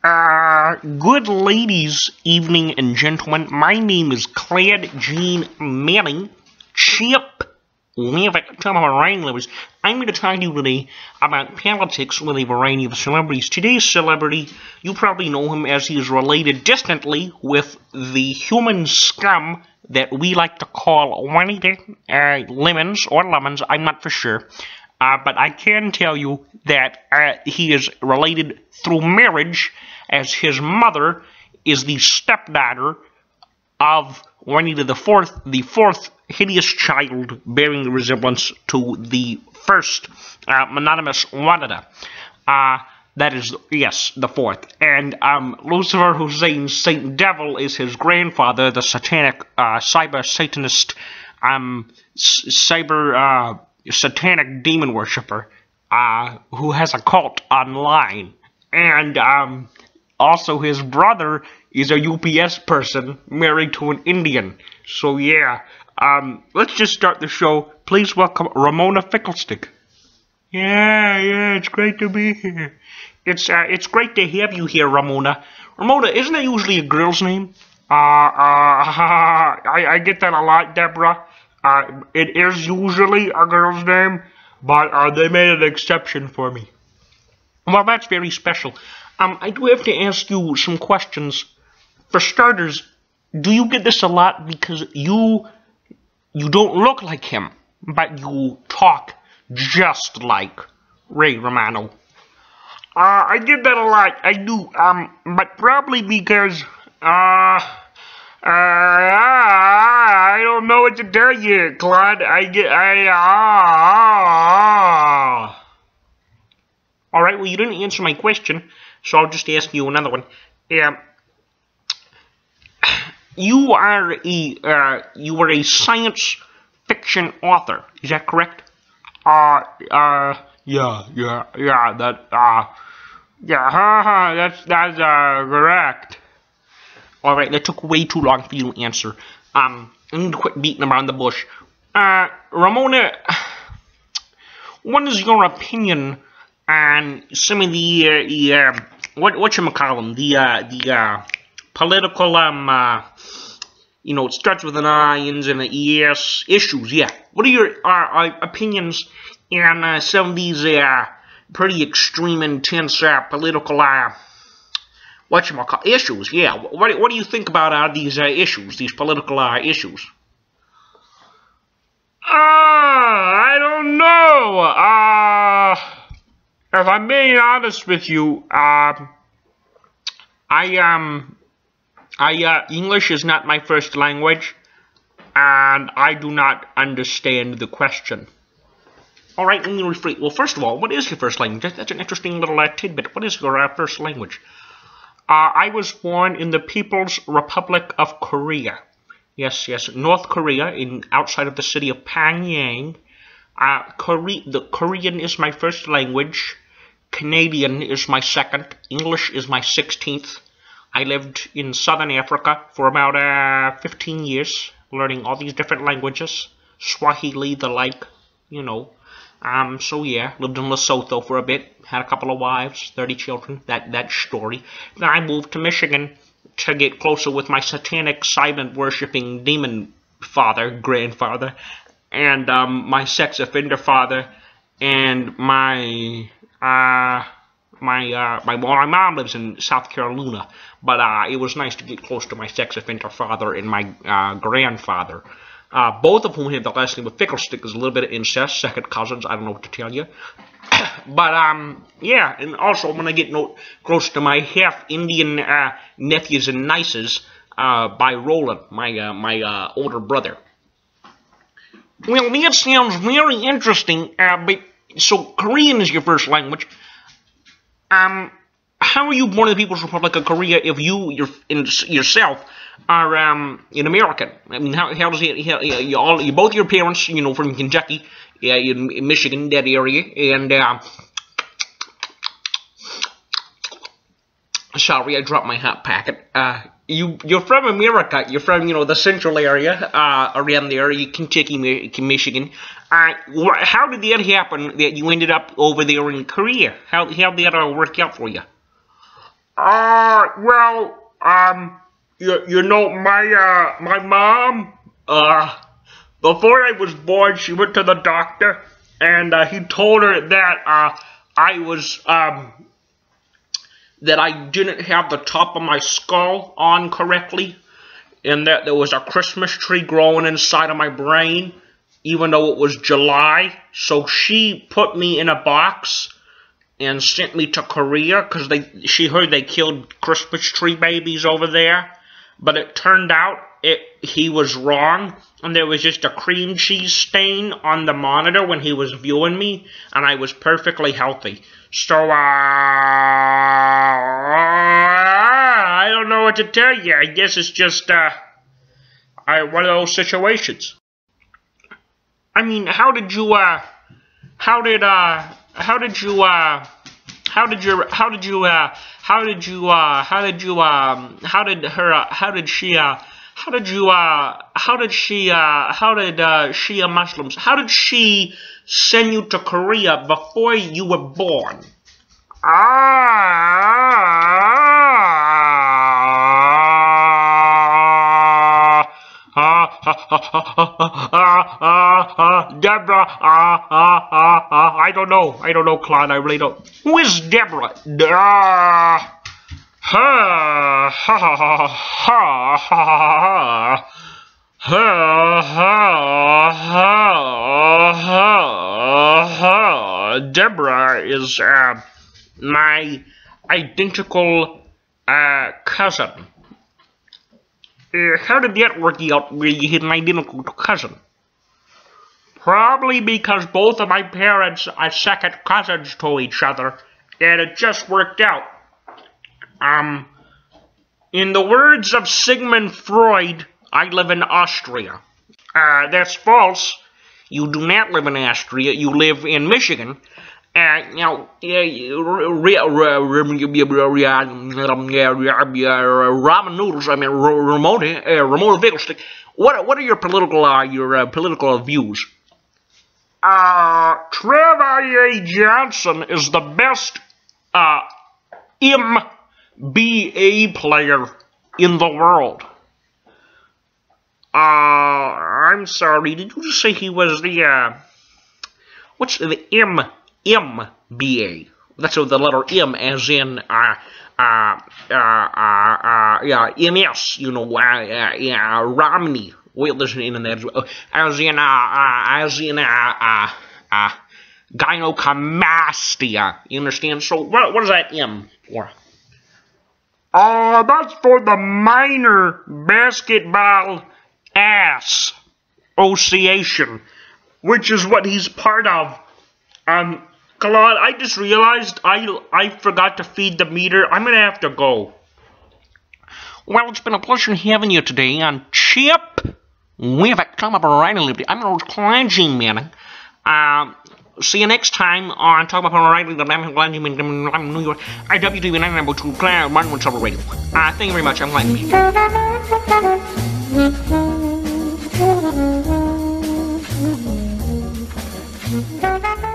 Good ladies, evening, and gentlemen, my name is Claude-Gene Manning, T.A.P.W.A.V.O.C, some of our livers. I'm going to talk to you today about politics with a variety of celebrities. Today's celebrity, you probably know him as he is related distantly with the human scum that we like to call lemons, I'm not for sure. But I can tell you that he is related through marriage, as his mother is the stepdaughter of Wentublet the fourth hideous child bearing the resemblance to the first mononymous Wentublet. That is, yes, the fourth. And Lucifer Hussein's Saint Devil is his grandfather, the satanic cyber-satanist satanic demon worshiper who has a cult online. And also his brother is a UPS person married to an Indian. So yeah, let's just start the show. Please welcome Ramona Fiklestick. Yeah, it's great to be here. It's great to have you here, Ramona. Ramona, isn't that usually a girl's name? I get that a lot, Deborah. It is usually a girl's name, but they made an exception for me. Well, that's very special. I do have to ask you some questions. For starters, do you get this a lot because you don't look like him, but you talk just like Ray Romano? I get that a lot. I do. But probably because I don't know what to tell you, Claude. All right. Well, you didn't answer my question, so I'll just ask you another one. You are a science fiction author. Is that correct? That's correct. All right, that took way too long for you to answer. I need to quit beating around the bush. Ramona, what is your opinion on some of the whatchamacallem, the political it starts with an I, ends in an ES issues? Yeah. What are your opinions on some of these pretty extreme, intense political issues? Yeah. What do you think about these issues, these political issues? I don't know. If I'm being honest with you, English is not my first language, and I do not understand the question. All right, let me rephrase. Well, first of all, what is your first language? That's an interesting little tidbit. What is your first language? I was born in the People's Republic of Korea. Yes, North Korea, outside of the city of Pyongyang. The Korean is my first language. Canadian is my second. English is my 16th. I lived in Southern Africa for about 15 years, learning all these different languages. Swahili, the like, So yeah, lived in Lesotho for a bit, had a couple of wives, 30 children, that story. Then I moved to Michigan to get closer with my satanic, silent-worshipping demon grandfather, and my sex offender father, and my mom lives in South Carolina, but it was nice to get close to my sex offender father and my grandfather. Both of whom have the last name of Fiklestick. Is a little bit of incest, second cousins, I don't know what to tell you. But, yeah, and also when I get close to my half-Indian nephews and nieces by Roland, my older brother. Well, that sounds very interesting, but, so Korean is your first language. How are you born in the People's Republic of Korea if you yourself are an American? I mean, how does it? Both your parents, from Kentucky, in Michigan, that area, and sorry, I dropped my hot packet. You're from America. You're from the central area, around there, Kentucky, Michigan. How did that happen that you ended up over there in Korea? How did that all work out for you? Well, you know, my mom, before I was born, she went to the doctor, and he told her that that I didn't have the top of my skull on correctly, and that there was a Christmas tree growing inside of my brain, even though it was July. So she put me in a box and sent me to Korea, because she heard they killed Christmas tree babies over there. But it turned out he was wrong, and there was just a cream cheese stain on the monitor when he was viewing me, and I was perfectly healthy. So, I don't know what to tell you. I guess it's just, one of those situations. I mean, how did her Shia Muslims, how did she send you to Korea before you were born? Deborah, I don't know, Claude, I really don't. Who is Deborah? Deborah is, my identical, cousin. How did that work out where you had an identical cousin? Probably because both of my parents are second cousins to each other, and it just worked out. In the words of Sigmund Freud, I live in Austria. That's false. You do not live in Austria, you live in Michigan. Ramona Fiklestick. What are your political views? T.A.P.W.A.V.O.C. Johnson is the best NBA player in the world. I'm sorry, did you just say he was the, what's the MBA? That's with the letter M as in, MS, you know, Romney. Wait, listen in that as well. As in, gynecomastia. You understand? So, what is that M for? That's for the Minor Basketball Association, which is what he's part of. Claude, I just realized I forgot to feed the meter. I'm gonna have to go. Well, it's been a pleasure having you today on TAPWAVOC. Talk about writing liberty. I'm your Claude-Gene Manning. See you next time on Talk About Writing Liberty. I'm Claude-Gene Manning. I'm New York. W.T.U.B. Wentublet Radio. Thank you very much. I'm Claude.